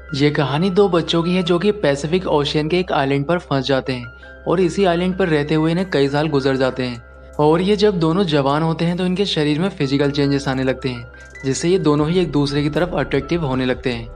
ये कहानी दो बच्चों की है जो कि पैसिफिक ओशियन के एक आइलैंड पर फंस जाते हैं और इसी आइलैंड पर रहते हुए इन्हें कई साल गुजर जाते हैं। और ये जब दोनों जवान होते हैं तो इनके शरीर में फिजिकल चेंजेस आने लगते हैं, जिससे ये दोनों ही एक दूसरे की तरफ अट्रैक्टिव होने लगते हैं।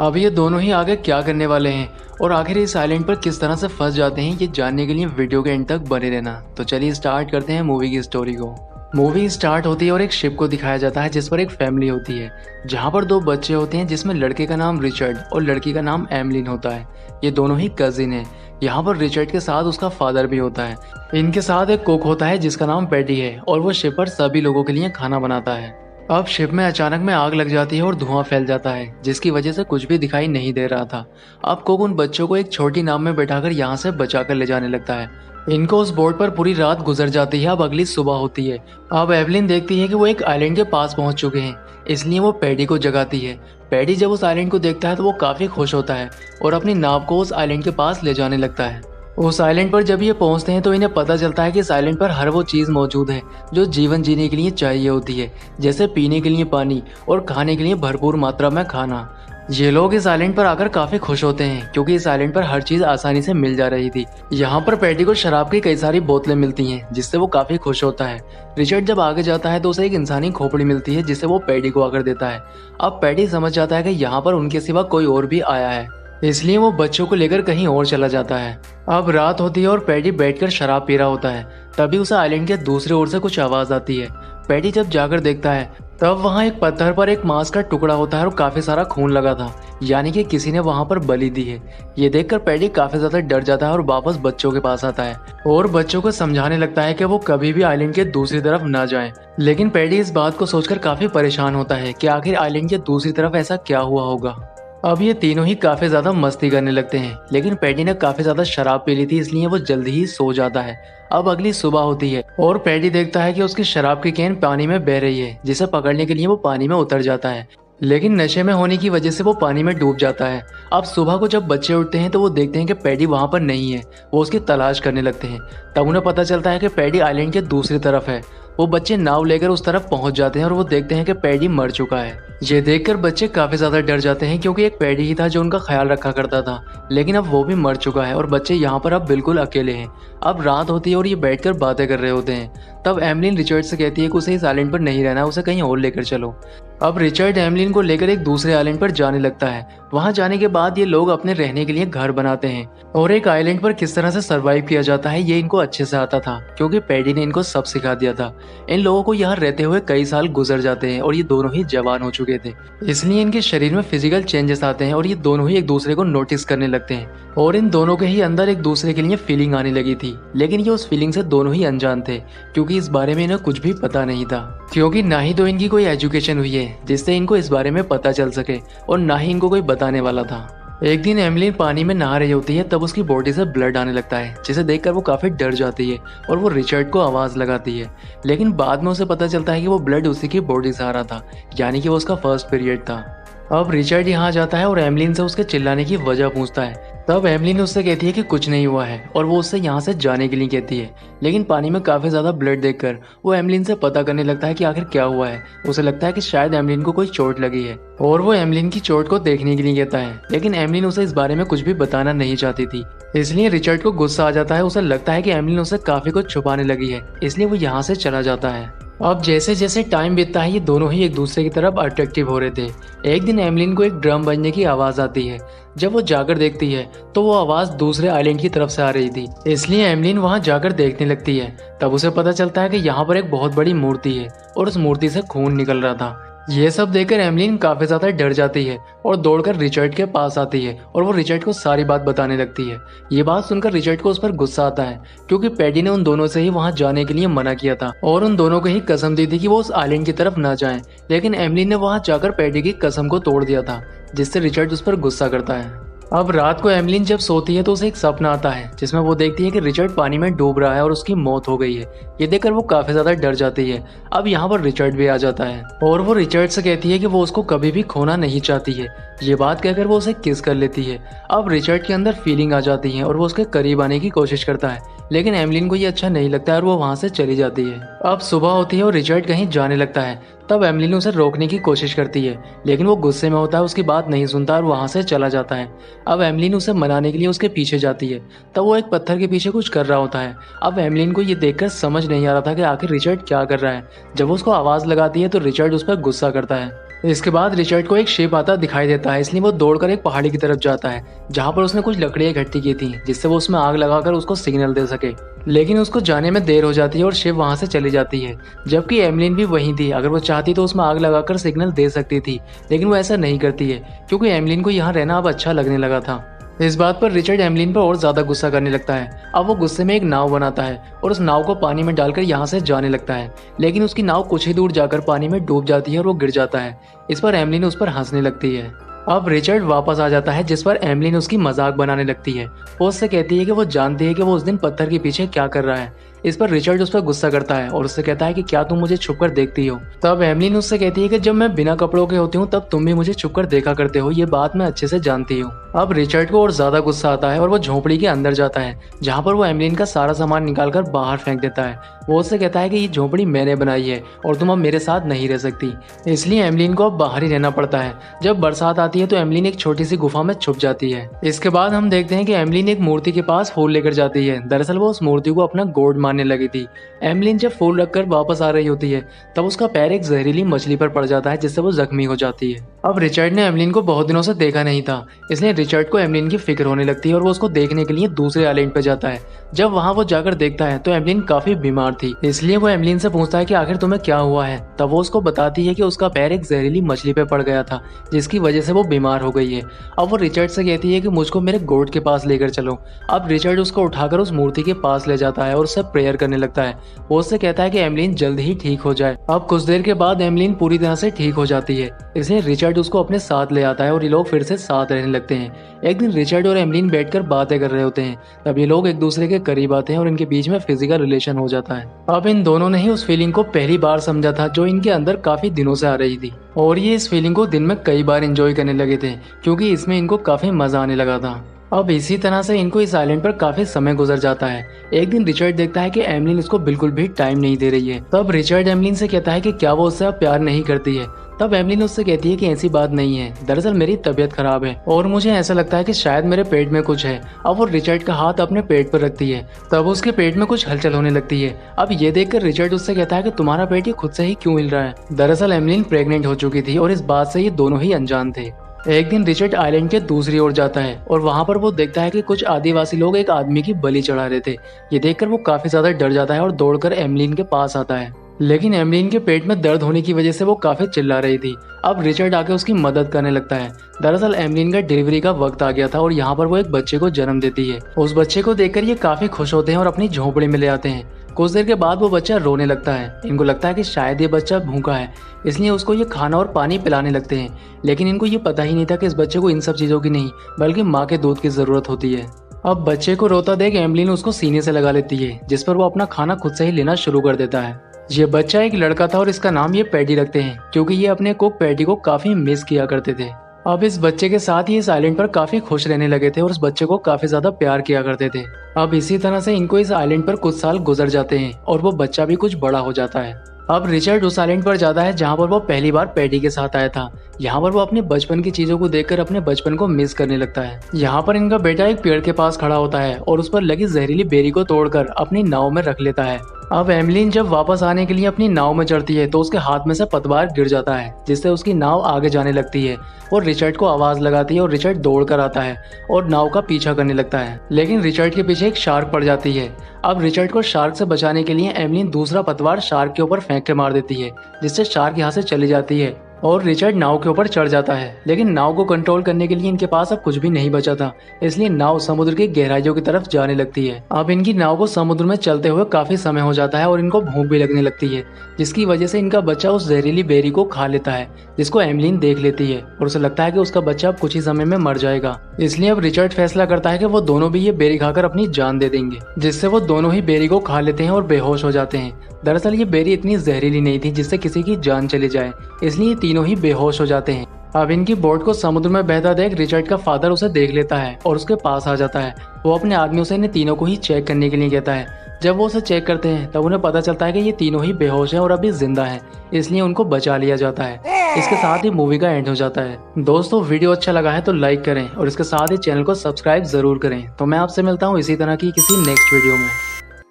अब ये दोनों ही आगे क्या करने वाले हैं और आखिर इस आइलैंड पर किस तरह से फंस जाते हैं, ये जानने के लिए वीडियो के एंड तक बने रहना। तो चलिए स्टार्ट करते हैं मूवी की स्टोरी को। मूवी स्टार्ट होती है और एक शिप को दिखाया जाता है जिस पर एक फैमिली होती है, जहाँ पर दो बच्चे होते हैं, जिसमें लड़के का नाम रिचर्ड और लड़की का नाम एमलिन होता है। ये दोनों ही कजिन है। यहाँ पर रिचर्ड के साथ उसका फादर भी होता है। इनके साथ एक कुक होता है जिसका नाम पैडी है और वो शिप पर सभी लोगों के लिए खाना बनाता है। अब शिप में अचानक में आग लग जाती है और धुआं फैल जाता है, जिसकी वजह से कुछ भी दिखाई नहीं दे रहा था। अब कुक उन बच्चों को एक छोटी नाव में बैठाकर यहाँ से बचाकर ले जाने लगता है। इनको उस बोट पर पूरी रात गुजर जाती है। अब अगली सुबह होती है। अब एवलिन देखती है कि वो एक आइलैंड के पास पहुंच चुके हैं, इसलिए वो पैडी को जगाती है। पैडी जब उस आइलैंड को देखता है तो वो काफी खुश होता है और अपनी नाव को उस आइलैंड के पास ले जाने लगता है। उस आइलैंड पर जब ये पहुंचते हैं तो इन्हें पता चलता है कि इस आइलैंड पर हर वो चीज मौजूद है जो जीवन जीने के लिए चाहिए होती है, जैसे पीने के लिए पानी और खाने के लिए भरपूर मात्रा में खाना। ये लोग इस आइलैंड पर आकर काफी खुश होते हैं क्योंकि इस आइलैंड पर हर चीज आसानी से मिल जा रही थी। यहाँ पर पैडी को शराब की कई सारी बोतलें मिलती हैं, जिससे वो काफी खुश होता है। रिचर्ड जब आगे जाता है तो उसे एक इंसानी खोपड़ी मिलती है, जिसे वो पैडी को आकर देता है। अब पैडी समझ जाता है कि यहाँ पर उनके सिवा कोई और भी आया है, इसलिए वो बच्चों को लेकर कहीं और चला जाता है। अब रात होती है और पैडी बैठकर शराब पी रहा होता है। तभी उसे आइलैंड के दूसरी ओर से कुछ आवाज आती है। पैडी जब जाकर देखता है तब वहाँ एक पत्थर पर एक मांस का टुकड़ा होता है और काफी सारा खून लगा था, यानी कि किसी ने वहाँ पर बलि दी है। ये देखकर पैडी काफी ज्यादा डर जाता है और वापस बच्चों के पास आता है और बच्चों को समझाने लगता है कि वो कभी भी आइलैंड के दूसरी तरफ ना जाएं। लेकिन पैडी इस बात को सोचकर काफी परेशान होता है कि आखिर आइलैंड के दूसरी तरफ ऐसा क्या हुआ होगा। अब ये तीनों ही काफी ज्यादा मस्ती करने लगते हैं, लेकिन पैडी ने काफी ज्यादा शराब पी ली थी, इसलिए वो जल्दी ही सो जाता है। अब अगली सुबह होती है और पैडी देखता है कि उसकी शराब की कैन पानी में बह रही है, जिसे पकड़ने के लिए वो पानी में उतर जाता है, लेकिन नशे में होने की वजह से वो पानी में डूब जाता है। अब सुबह को जब बच्चे उठते हैं तो वो देखते हैं कि पैडी वहां पर नहीं है। वो उसकी तलाश करने लगते हैं। तब उन्हें पता चलता है कि पैडी आइलैंड के दूसरी तरफ है। वो बच्चे नाव लेकर उस तरफ पहुंच जाते हैं और वो देखते हैं कि पैडी मर चुका है। ये देखकर बच्चे काफी ज्यादा डर जाते हैं क्योंकि एक पैडी ही था जो उनका ख्याल रखा करता था, लेकिन अब वो भी मर चुका है और बच्चे यहाँ पर अब बिल्कुल अकेले हैं। अब रात होती है और ये बैठकर बातें कर रहे होते हैं। तब एमलिन रिचर्ड से कहती है कि उसे इस आइलैंड पर नहीं रहना, उसे कहीं और लेकर चलो। अब रिचर्ड एमलिन को लेकर एक दूसरे आइलैंड पर जाने लगता है। वहां जाने के बाद ये लोग अपने रहने के लिए घर बनाते हैं और एक आइलैंड पर किस तरह से सरवाइव किया जाता है ये इनको अच्छे से आता था, क्योंकि पैडी ने इनको सब सिखा दिया था। इन लोगों को यहाँ रहते हुए कई साल गुजर जाते हैं और ये दोनों ही जवान हो चुके थे, इसलिए इनके शरीर में फिजिकल चेंजेस आते हैं और ये दोनों ही एक दूसरे को नोटिस करने लगते हैं और इन दोनों के ही अंदर एक दूसरे के लिए फीलिंग आने लगी थी। लेकिन ये उस फीलिंग से दोनों ही अनजान थे, क्योंकि इस बारे में इन्हें कुछ भी पता नहीं था, क्योंकि ना ही तो इनकी कोई एजुकेशन हुई है जिससे इनको इस बारे में पता चल सके और ना ही इनको कोई बताने वाला था। एक दिन एमलिन पानी में नहा रही होती है, तब उसकी बॉडी से ब्लड आने लगता है, जिसे देखकर वो काफी डर जाती है और वो रिचर्ड को आवाज लगाती है। लेकिन बाद में उसे पता चलता है कि वो ब्लड उसी की बॉडी से आ रहा था, यानी कि वो उसका फर्स्ट पीरियड था। अब रिचर्ड यहाँ जाता है और एमलिन से उसके चिल्लाने की वजह पूछता है। तब एमलिन उससे कहती है कि कुछ नहीं हुआ है और वो उससे यहाँ से जाने के लिए कहती है। लेकिन पानी में काफी ज्यादा ब्लड देखकर वो एमलिन से पता करने लगता है कि आखिर क्या हुआ है। उसे लगता है कि शायद एमलिन को कोई चोट लगी है और वो एमलिन की चोट को देखने के लिए कहता है। लेकिन एमलिन उसे इस बारे में कुछ भी बताना नहीं चाहती थी, इसलिए रिचर्ड को गुस्सा आ जाता है। उसे लगता है कि एमलिन उसे काफी कुछ छुपाने लगी है, इसलिए वो यहाँ से चला जाता है। अब जैसे जैसे टाइम बीतता है ये दोनों ही एक दूसरे की तरफ अट्रैक्टिव हो रहे थे। एक दिन एमलिन को एक ड्रम बजने की आवाज आती है। जब वो जाकर देखती है तो वो आवाज दूसरे आइलैंड की तरफ से आ रही थी, इसलिए एमलिन वहां जाकर देखने लगती है। तब उसे पता चलता है कि यहाँ पर एक बहुत बड़ी मूर्ति है और उस मूर्ति से खून निकल रहा था। ये सब देखकर एमलिन काफी ज्यादा डर जाती है और दौड़कर रिचर्ड के पास आती है और वो रिचर्ड को सारी बात बताने लगती है। ये बात सुनकर रिचर्ड को उस पर गुस्सा आता है, क्योंकि पैडी ने उन दोनों से ही वहां जाने के लिए मना किया था और उन दोनों को ही कसम दी थी कि वो उस आइलैंड की तरफ ना जाएं। लेकिन एमलिन ने वहां जाकर पैडी की कसम को तोड़ दिया था, जिससे रिचर्ड उस पर गुस्सा करता है। अब रात को एमलिन जब सोती है तो उसे एक सपना आता है, जिसमें वो देखती है कि रिचर्ड पानी में डूब रहा है और उसकी मौत हो गई है। ये देखकर वो काफी ज्यादा डर जाती है। अब यहाँ पर रिचर्ड भी आ जाता है और वो रिचर्ड से कहती है कि वो उसको कभी भी खोना नहीं चाहती है। ये बात कहकर वो उसे किस कर लेती है। अब रिचर्ड के अंदर फीलिंग आ जाती है और वो उसके करीब आने की कोशिश करता है, लेकिन एमलिन को ये अच्छा नहीं लगता है और वो वहाँ से चली जाती है। अब सुबह होती है और रिचर्ड कहीं जाने लगता है। तब एमलिन उसे रोकने की कोशिश करती है, लेकिन वो गुस्से में होता है, उसकी बात नहीं सुनता और वहाँ से चला जाता है। अब एमलिन उसे मनाने के लिए उसके पीछे जाती है। तब वो एक पत्थर के पीछे कुछ कर रहा होता है। अब एमलिन को ये देखकर समझ नहीं आ रहा था कि आखिर रिचर्ड क्या कर रहा है। जब वो उसको आवाज़ लगाती है तो रिचर्ड उस पर गुस्सा करता है। इसके बाद रिचर्ड को एक शिप आता दिखाई देता है, इसलिए वो दौड़कर एक पहाड़ी की तरफ जाता है जहाँ पर उसने कुछ लकड़ियाँ इकट्ठी की थी, जिससे वो उसमें आग लगाकर उसको सिग्नल दे सके। लेकिन उसको जाने में देर हो जाती है और शिप वहाँ से चली जाती है, जबकि एमलिन भी वहीं थी। अगर वो चाहती तो उसमें आग लगाकर सिग्नल दे सकती थी, लेकिन वो ऐसा नहीं करती है क्योंकि एमलिन को यहाँ रहना अब अच्छा लगने लगा था। इस बात पर रिचर्ड एमलिन पर और ज्यादा गुस्सा करने लगता है। अब वो गुस्से में एक नाव बनाता है और उस नाव को पानी में डालकर यहाँ से जाने लगता है, लेकिन उसकी नाव कुछ ही दूर जाकर पानी में डूब जाती है और वो गिर जाता है। इस पर एमलिन उस पर हंसने लगती है। अब रिचर्ड वापस आ जाता है, जिस पर एमलिन उसकी मजाक बनाने लगती है। वो उससे कहती है कि वो जानती है कि वो उस दिन पत्थर के पीछे क्या कर रहा है। इस पर रिचर्ड उस पर गुस्सा करता है और उससे कहता है कि क्या तुम मुझे छुपकर देखती हो। तब एमलिन उससे कहती है कि जब मैं बिना कपड़ों के होती हूँ तब तुम भी मुझे छुपकर देखा करते हो, ये बात मैं अच्छे से जानती हूँ। अब रिचर्ड को और ज्यादा गुस्सा आता है और वो झोपड़ी के अंदर जाता है, जहाँ पर वो एमलिन का सारा सामान निकालकर बाहर फेंक देता है। वो उससे कहता है कि ये झोपड़ी मैंने बनाई है और तुम अब मेरे साथ नहीं रह सकती, इसलिए एमलिन को अब बाहर ही रहना पड़ता है। जब बरसात आती है तो एमलिन एक छोटी सी गुफा में छुप जाती है। इसके बाद हम देखते हैं कि एमलिन एक मूर्ति के पास फूल लेकर जाती है। दरअसल वो उस मूर्ति को अपना गॉड मानने लगी थी। एमलिन जब फूल रखकर वापस आ रही होती है तब उसका पैर एक जहरीली मछली पर पड़ जाता है, जिससे वो जख्मी हो जाती है। अब रिचर्ड ने एमलिन को बहुत दिनों से देखा नहीं था, इसलिए रिचर्ड को एमलिन की फिक्र होने लगती है और वो उसको देखने के लिए दूसरे आइलैंड पर जाता है। जब वहाँ वो जाकर देखता है तो एमलिन काफी बीमार थी, इसलिए वो एमलिन से पूछता है कि आखिर तुम्हें क्या हुआ है। तब वो उसको बताती है कि उसका पैर एक जहरीली मछली पे पड़ गया था, जिसकी वजह से वो बीमार हो गई है। अब वो रिचर्ड से कहती है कि मुझको मेरे गॉड के पास लेकर चलो। अब रिचर्ड उसको उठाकर उस मूर्ति के पास ले जाता है और उससे प्रेयर करने लगता है। वो उससे कहता है कि एमलिन जल्द ही ठीक हो जाए। अब कुछ देर के बाद एमलिन पूरी तरह से ठीक हो जाती है, इसलिए रिचर्ड उसको अपने साथ ले आता है और ये लोग फिर से साथ रहने लगते हैं। एक दिन रिचर्ड और एमलिन बैठकर बातें कर रहे होते हैं, तब ये लोग एक दूसरे के करीब आते हैं और इनके बीच में फिजिकल रिलेशन हो जाता है। अब इन दोनों ने ही उस फीलिंग को पहली बार समझा था जो इनके अंदर काफी दिनों से आ रही थी, और ये इस फीलिंग को दिन में कई बार एंजॉय करने लगे थे क्योंकि इसमें इनको काफी मजा आने लगा था। अब इसी तरह से इनको इस आइलैंड पर काफी समय गुजर जाता है। एक दिन रिचर्ड देखता है कि एमलिन इसको बिल्कुल भी टाइम नहीं दे रही है। तब रिचर्ड एमलिन से कहता है कि क्या वो उससे अब प्यार नहीं करती है। तब एमलिन उससे कहती है कि ऐसी बात नहीं है, दरअसल मेरी तबीयत खराब है और मुझे ऐसा लगता है कि शायद मेरे पेट में कुछ है। अब वो रिचर्ड का हाथ अपने पेट पर रखती है, तब उसके पेट में कुछ हलचल होने लगती है। अब ये देखकर रिचर्ड उससे कहता है कि तुम्हारा पेट ये खुद से ही क्यों हिल रहा है। दरअसल एमलिन प्रेग्नेंट हो चुकी थी और इस बात से ये दोनों ही अनजान थे। एक दिन रिचर्ड आइलैंड के दूसरी ओर जाता है और वहाँ पर वो देखता है कि कुछ आदिवासी लोग एक आदमी की बलि चढ़ा रहे थे। ये देखकर वो काफी ज्यादा डर जाता है और दौड़कर एमलिन के पास आता है, लेकिन एमलिन के पेट में दर्द होने की वजह से वो काफी चिल्ला रही थी। अब रिचर्ड आके उसकी मदद करने लगता है। दरअसल एमलिन का डिलीवरी का वक्त आ गया था और यहाँ पर वो एक बच्चे को जन्म देती है। उस बच्चे को देखकर ये काफी खुश होते हैं और अपनी झोपड़ी में ले आते हैं। कुछ देर के बाद वो बच्चा रोने लगता है। इनको लगता है कि शायद ये बच्चा भूखा है, इसलिए उसको ये खाना और पानी पिलाने लगते हैं, लेकिन इनको ये पता ही नहीं था कि इस बच्चे को इन सब चीजों की नहीं बल्कि माँ के दूध की जरूरत होती है। अब बच्चे को रोता देख एमलिन उसको सीने से लगा लेती है, जिस पर वो अपना खाना खुद से ही लेना शुरू कर देता है। ये बच्चा एक लड़का था और इसका नाम ये पैडी रखते हैं क्योंकि ये अपने कुक पैडी को काफी मिस किया करते थे। अब इस बच्चे के साथ ही इस आइलैंड पर काफी खुश रहने लगे थे और इस बच्चे को काफी ज्यादा प्यार किया करते थे। अब इसी तरह से इनको इस आइलैंड पर कुछ साल गुजर जाते हैं और वो बच्चा भी कुछ बड़ा हो जाता है। अब रिचर्ड उस आइलैंड पर जाता है जहाँ पर वो पहली बार पैडी के साथ आया था। यहाँ पर वो अपने बचपन की चीजों को देखकर अपने बचपन को मिस करने लगता है। यहाँ पर इनका बेटा एक पेड़ के पास खड़ा होता है और उस पर लगी जहरीली बेरी को तोड़कर अपनी नाव में रख लेता है। अब एमलिन जब वापस आने के लिए अपनी नाव में चढ़ती है तो उसके हाथ में से पतवार गिर जाता है, जिससे उसकी नाव आगे जाने लगती है। वो रिचर्ड को आवाज लगाती है और रिचर्ड दौड़ कर आता है और नाव का पीछा करने लगता है, लेकिन रिचर्ड के पीछे एक शार्क पड़ जाती है। अब रिचर्ड को शार्क से बचाने के लिए एमलिन दूसरा पतवार शार्क के ऊपर फेंक के मार देती है, जिससे शार्क यहाँ से चली जाती है और रिचर्ड नाव के ऊपर चढ़ जाता है। लेकिन नाव को कंट्रोल करने के लिए इनके पास अब कुछ भी नहीं बचा था, इसलिए नाव समुद्र की गहराइयों की तरफ जाने लगती है। अब इनकी नाव को समुद्र में चलते हुए काफी समय हो जाता है और इनको भूख भी लगने लगती है, जिसकी वजह से इनका बच्चा उस जहरीली बेरी को खा लेता है, जिसको एमलिन देख लेती है और उसे लगता है कि उसका बच्चा अब कुछ ही समय में मर जाएगा। इसलिए अब रिचर्ड फैसला करता है कि वो दोनों भी ये बेरी खाकर अपनी जान दे देंगे, जिससे वो दोनों ही बेरी को खा लेते हैं और बेहोश हो जाते हैं। दरअसल ये बेरी इतनी जहरीली नहीं थी जिससे किसी की जान चली जाए, इसलिए तीनों ही बेहोश हो जाते हैं। अब इनकी बोट को समुद्र में बहता देख रिचर्ड का फादर उसे देख लेता है और उसके पास आ जाता है। वो अपने आदमियों से इन्हें तीनों को ही चेक करने के लिए कहता है। जब वो उसे चेक करते हैं तब उन्हें पता चलता है कि ये तीनों ही बेहोश हैं और अभी जिंदा हैं, इसलिए उनको बचा लिया जाता है। इसके साथ ही मूवी का एंड हो जाता है। दोस्तों वीडियो अच्छा लगा है तो लाइक करें और इसके साथ ही चैनल को सब्सक्राइब जरूर करें। तो मैं आपसे मिलता हूँ इसी तरह की किसी नेक्स्ट वीडियो में।